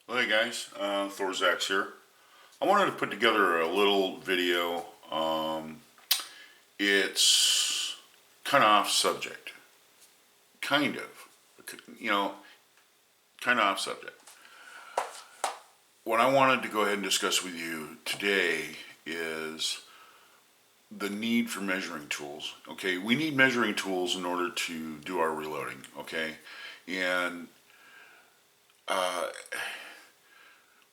Well, hey guys, Thorzax here. I wanted to put together a little video. It's kind of off subject. Kind of. You know, kind of off subject. What I wanted to go ahead and discuss with you today is the need for measuring tools. Okay, we need measuring tools in order to do our reloading. Okay, and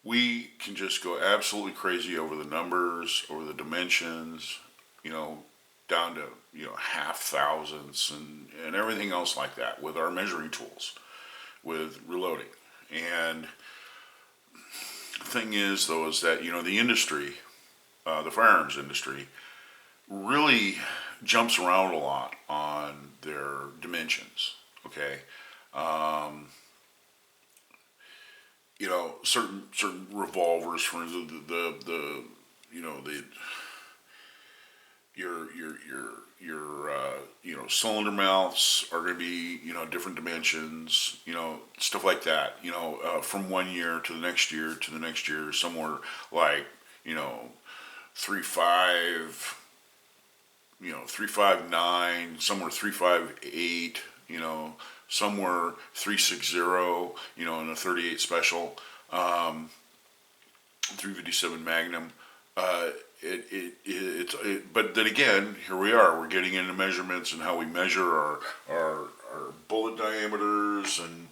we can just go absolutely crazy over the numbers, over the dimensions, you know, down to, half thousandths and everything else like that with our measuring tools, with reloading. And the thing is, though, is that, the industry, the firearms industry, really jumps around a lot on their dimensions, okay? Certain revolvers, for the cylinder mouths are going to be, different dimensions, stuff like that, from one year to the next year to the next year, somewhere like, 3.5, 3.59, somewhere 3.58, somewhere 3.60, in a 38 special, 357 Magnum. But then again, here we are. We're getting into measurements and how we measure our bullet diameters and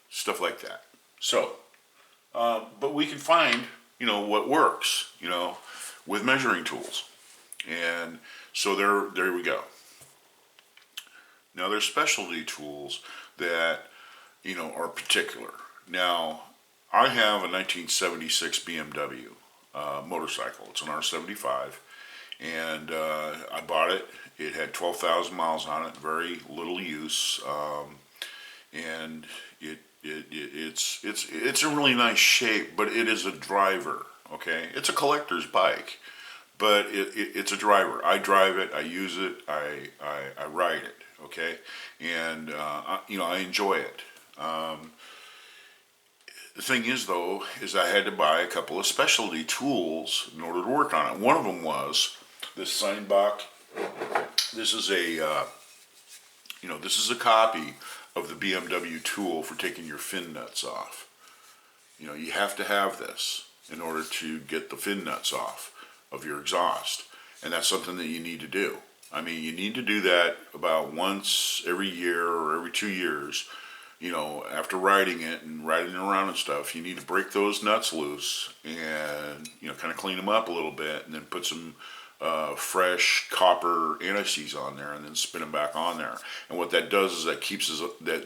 stuff like that. So, but we can find what works with measuring tools, and so there we go. Now there's specialty tools that are particular. Now I have a 1976 BMW motorcycle. It's an R75, and I bought it. It had 12,000 miles on it, very little use, and it's in really nice shape. But it is a driver. Okay, it's a collector's bike, but it's a driver. I drive it. I use it. I ride it. Okay, and I enjoy it. The thing is, though, is I had to buy a couple of specialty tools in order to work on it. One of them was this Steinbach. This is a copy of the BMW tool for taking your fin nuts off. You have to have this in order to get the fin nuts off of your exhaust, and that's something that you need to do. I mean, you need to do that about once every year or every 2 years. After riding it and riding around and stuff, you need to break those nuts loose and, kind of clean them up a little bit, and then put some fresh copper anti-seize on there, and then spin them back on there. And what that does is that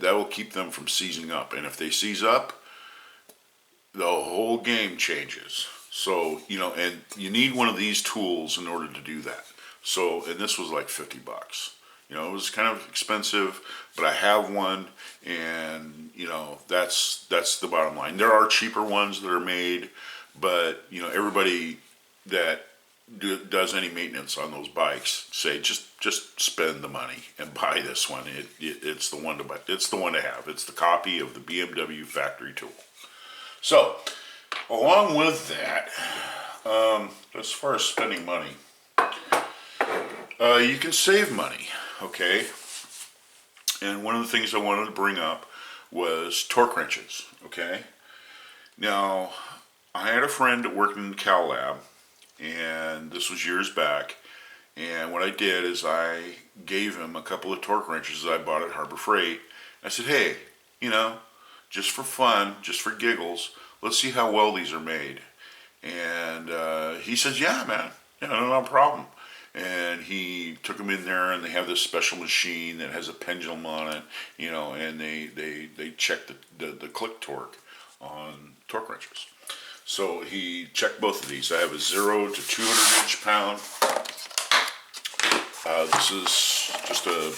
will keep them from seizing up. And if they seize up, the whole game changes. So, and you need one of these tools in order to do that. So, and this was like $50. It was kind of expensive, but I have one, and that's the bottom line. There are cheaper ones that are made, but everybody that does any maintenance on those bikes say just spend the money and buy this one. It's the one to buy. It's the one to have. It's the copy of the BMW factory tool. So, along with that, as far as spending money, you can save money. Okay, and one of the things I wanted to bring up was torque wrenches. Okay, now I had a friend that worked in the Cal Lab, and this was years back, and what I did is I gave him a couple of torque wrenches that I bought at Harbor Freight. I said, hey, just for fun, just for giggles, let's see how well these are made. And he says, yeah, man, no problem. And he took them in there, and they have this special machine that has a pendulum on it, and they check the click torque on torque wrenches. So he checked both of these. I have a 0 to 200 inch-pound. This is just a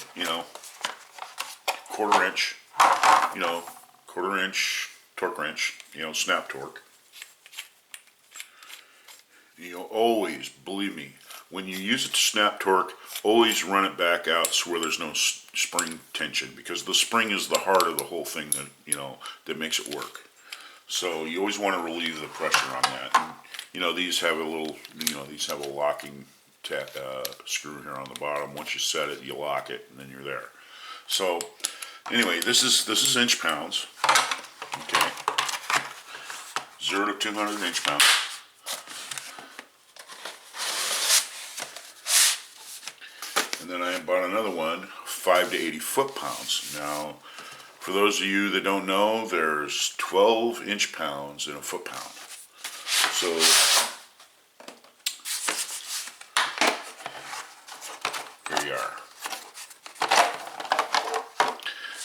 quarter inch torque wrench, snap torque. Always, believe me, when you use it to snap torque, always run it back out so where there's no spring tension, because the spring is the heart of the whole thing that makes it work. So you always want to relieve the pressure on that. And, you know, these have a little, you know, these have a locking screw here on the bottom. Once you set it, you lock it, and then you're there. So anyway, this is inch pounds. Okay, 0 to 200 inch pounds. And then I bought another one, 5 to 80 foot-pounds. Now, for those of you that don't know, there's 12 inch pounds in a foot-pound. So here you are.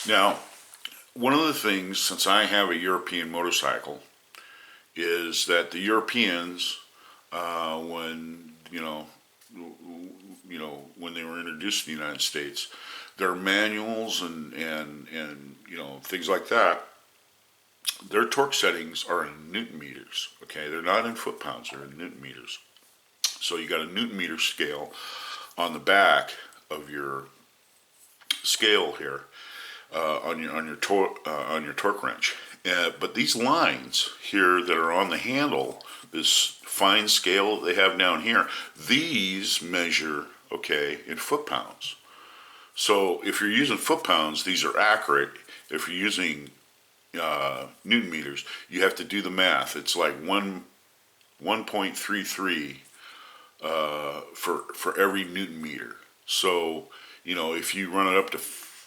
Now, one of the things, since I have a European motorcycle, is that the Europeans, when when they were introduced to the United States, their manuals and you know, things like that, their torque settings are in Newton meters. Okay, they're not in foot pounds; they're in Newton meters. So you got a Newton meter scale on the back of your scale here, on your torque wrench. But these lines here that are on the handle, this fine scale they have down here, these measure, okay, in foot pounds. So if you're using foot pounds, these are accurate. If you're using Newton meters, you have to do the math. It's like 1.33 for every Newton meter. So, you know, if you run it up to,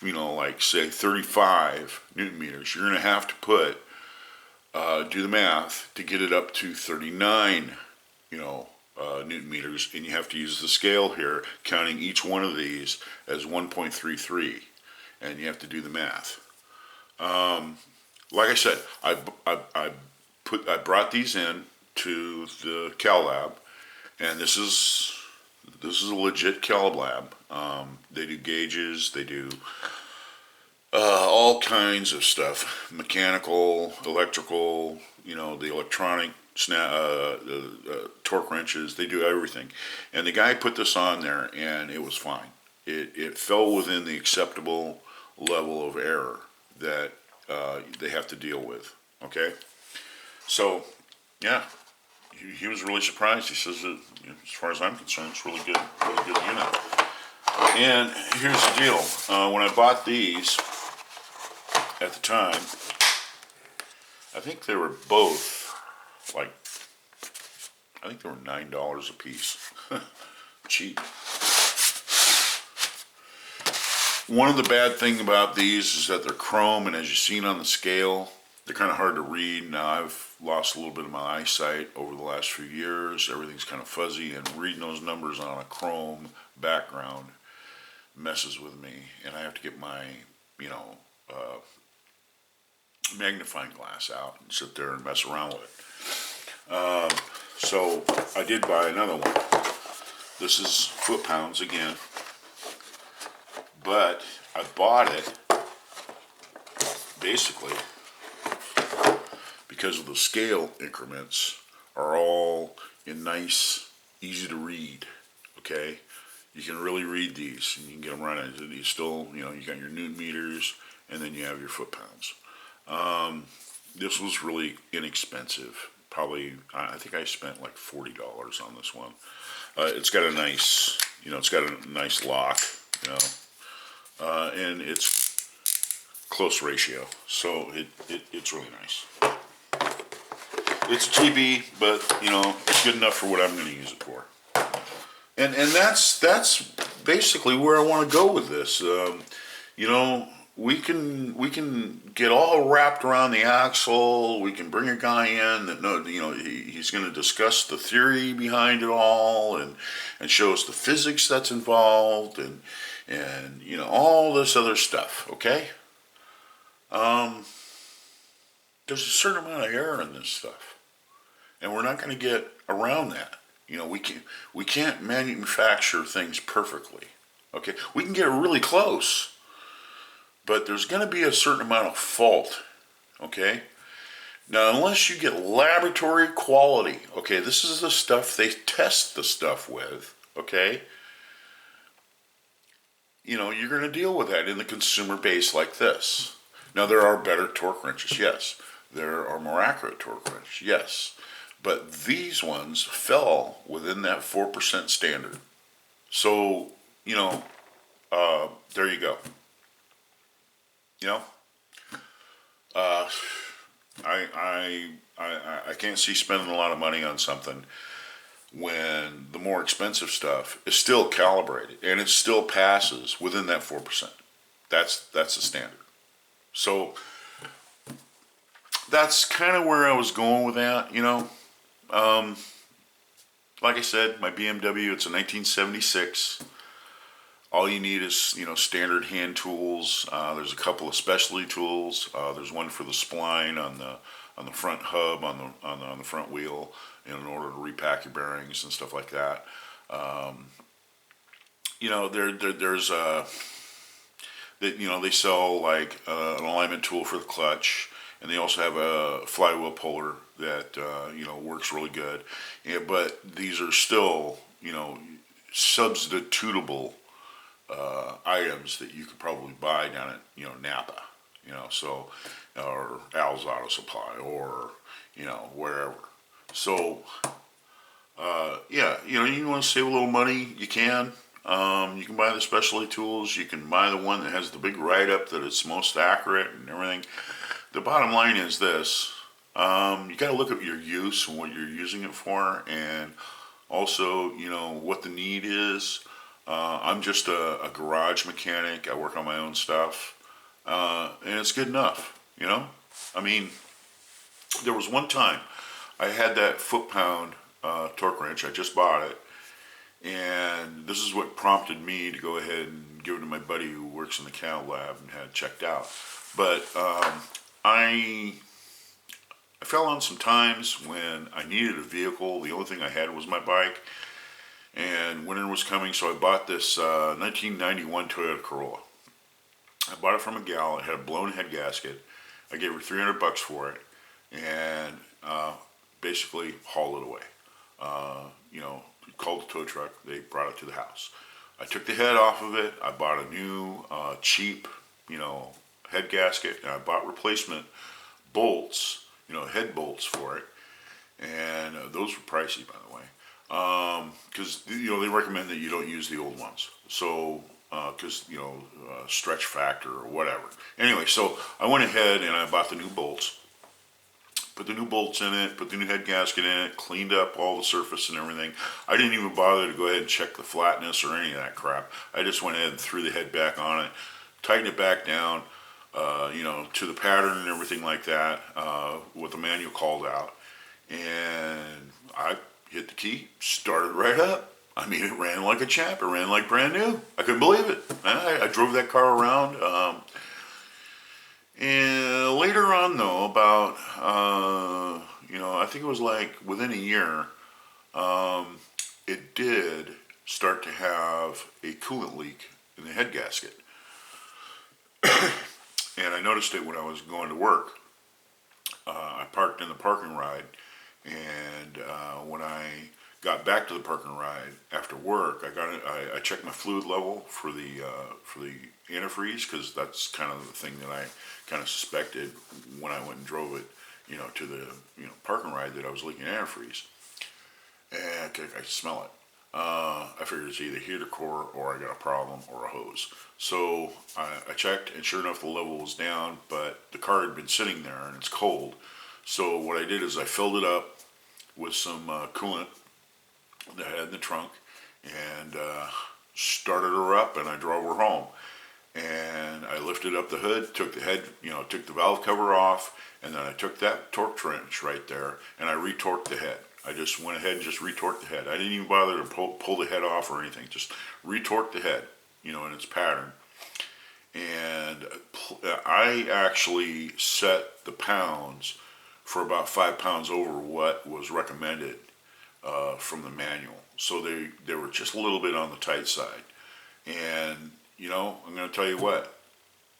you know, like say 35 Newton meters, you're going to have to do the math to get it up to 39, you know, Newton meters, and you have to use the scale here, counting each one of these as 1.33, and you have to do the math. Like I said, I brought these in to the Cal Lab, and this is a legit Cal Lab. They do gauges, they do all kinds of stuff, mechanical, electrical, you know, the electronic torque wrenches, they do everything. And the guy put this on there, and it was fine. It fell within the acceptable level of error that they have to deal with. Okay, so yeah, he was really surprised. He says that, you know, as far as I'm concerned, it's really good unit. And here's the deal: when I bought these at the time, I think they were both like, I think they were $9 a piece. Cheap. One of the bad things about these is that they're chrome, and as you've seen on the scale, they're kind of hard to read. Now, I've lost a little bit of my eyesight over the last few years. Everything's kind of fuzzy, and reading those numbers on a chrome background messes with me, and I have to get my, you know, magnifying glass out and sit there and mess around with it. So I did buy another one. This is foot pounds again, but I bought it basically because of the scale increments are all in nice, easy to read. Okay, you can really read these, and you can get them right. You still, you know, you got your Newton meters, and then you have your foot pounds. This was really inexpensive. Probably, I think I spent like $40 on this one. It's got a nice, you know, it's got a nice lock, you know, and it's close ratio, so it's really nice. It's cheapy, but you know, it's good enough for what I'm going to use it for. And that's basically where I want to go with this. You know, we can get all wrapped around the axle. We can bring a guy in that he's going to discuss the theory behind it all and show us the physics that's involved and you know, all this other stuff. Okay. There's a certain amount of error in this stuff, and we're not going to get around that. You know, we can't manufacture things perfectly. Okay, we can get really close, but there's going to be a certain amount of fault. Okay, now unless you get laboratory quality, okay, this is the stuff they test the stuff with. Okay, you know, you're going to deal with that in the consumer base like this. Now there are better torque wrenches, yes, There are more accurate torque wrench, yes. But these ones fell within that 4% standard. So, you know, there you go. You know, uh, I can't see spending a lot of money on something when the more expensive stuff is still calibrated and it still passes within that 4%. That's the standard. So that's kind of where I was going with that. Like I said, my BMW, it's a 1976. All you need is standard hand tools. There's a couple of specialty tools. There's one for the spline on the front hub on the front wheel in order to repack your bearings and stuff like that. There's they sell like an alignment tool for the clutch, and they also have a flywheel puller that works really good. Yeah, but these are still substitutable items that you could probably buy down at Napa, so or Al's Auto Supply or wherever. So yeah, you want to save a little money, you can. You can buy the specialty tools. You can buy the one that has the big write-up that it's most accurate and everything. The bottom line is this: you got to look at your use and what you're using it for, and also what the need is. I'm just a garage mechanic. I work on my own stuff, and it's good enough. I mean, there was one time I had that foot-pound torque wrench. I just bought it, and this is what prompted me to go ahead and give it to my buddy who works in the Cal lab and had it checked out. But I fell on some times when I needed a vehicle. The only thing I had was my bike. And winter was coming, so I bought this 1991 Toyota Corolla. I bought it from a gal. It had a blown head gasket. I gave her $300 for it, and basically hauled it away. Called the tow truck. They brought it to the house. I took the head off of it. I bought a new cheap, head gasket, and I bought replacement bolts, head bolts for it. And those were pricey, by the way. Because they recommend that you don't use the old ones, so because stretch factor or whatever. Anyway, so I went ahead and I bought the new bolts, put the new bolts in it, put the new head gasket in it, cleaned up all the surface and everything. I didn't even bother to go ahead and check the flatness or any of that crap. I just went ahead and threw the head back on it, tightened it back down, to the pattern and everything like that, what the manual called out, and I hit the key, started right up. I mean, it ran like a champ. It ran like brand new. I couldn't believe it. I drove that car around. And later on, though, about, I think it was like within a year, it did start to have a coolant leak in the head gasket. And I noticed it when I was going to work. I parked in the parking ride. And when I got back to the parking ride after work, I checked my fluid level for the antifreeze, because that's kind of the thing that I kind of suspected when I went and drove it, to the parking ride, that I was leaking antifreeze, and I could smell it. I figured it's either heater core or I got a problem or a hose. So I checked, and sure enough, the level was down, but the car had been sitting there and it's cold. So what I did is I filled it up with some coolant that I had in the trunk, and started her up, and I drove her home. And I lifted up the hood, took the head, took the valve cover off, and then I took that torque wrench right there, and I retorqued the head. I just went ahead and just retorqued the head. I didn't even bother to pull the head off or anything. Just retorqued the head, in its pattern. And I actually set the pounds for about 5 pounds over what was recommended from the manual. So they were just a little bit on the tight side. And, I'm going to tell you what,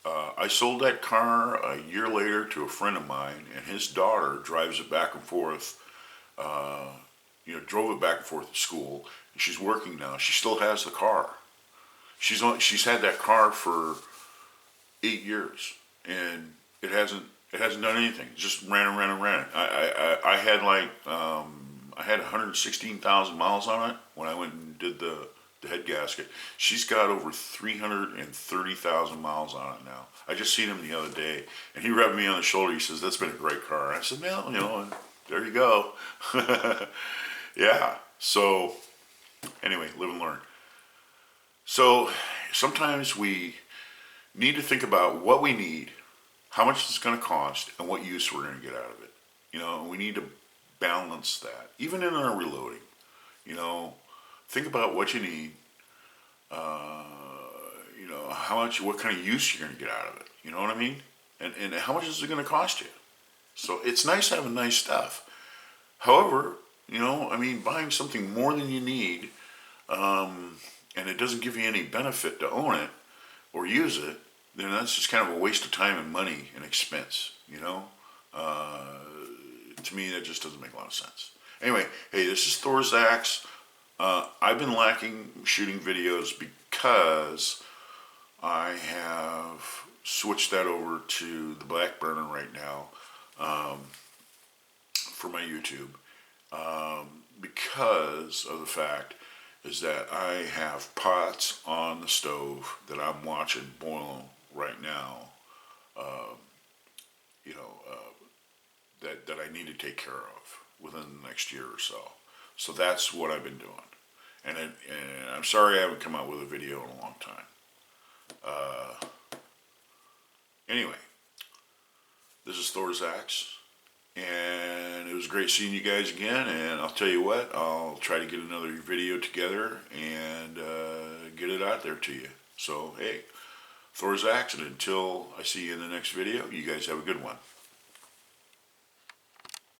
I sold that car a year later to a friend of mine, and his daughter drives it back and forth, drove it back and forth to school. And she's working now. She still has the car. She's had that car for 8 years, and it hasn't It hasn't done anything. It just ran and ran and ran. I had like I had 116,000 miles on it when I went and did the head gasket. She's got over 330,000 miles on it now. I just seen him the other day, and he rubbed me on the shoulder. He says, "That's been a great car." I said, "Well, you know, there you go." Yeah. So anyway, live and learn. So sometimes we need to think about what we need, how much it's going to cost, and what use we're going to get out of it. You know, we need to balance that, even in our reloading. You know, think about what you need. You know, how much, what kind of use you're going to get out of it. You know what I mean? And how much is it going to cost you? So it's nice having nice stuff. However, you know, I mean, buying something more than you need, and it doesn't give you any benefit to own it or use it, then that's just kind of a waste of time and money and expense, you know? To me, that just doesn't make a lot of sense. Anyway, hey, this is Thor's Axe. I've been lacking shooting videos because I have switched that over to the back burner right now for my YouTube because of the fact is that I have pots on the stove that I'm watching boil right now, you know, that I need to take care of within the next year or so. So that's what I've been doing. And I'm sorry I haven't come out with a video in a long time. Anyway, this is Thor's Axe. And it was great seeing you guys again. And I'll tell you what, I'll try to get another video together and get it out there to you. So, hey, Thor's Axe. And until I see you in the next video, you guys have a good one.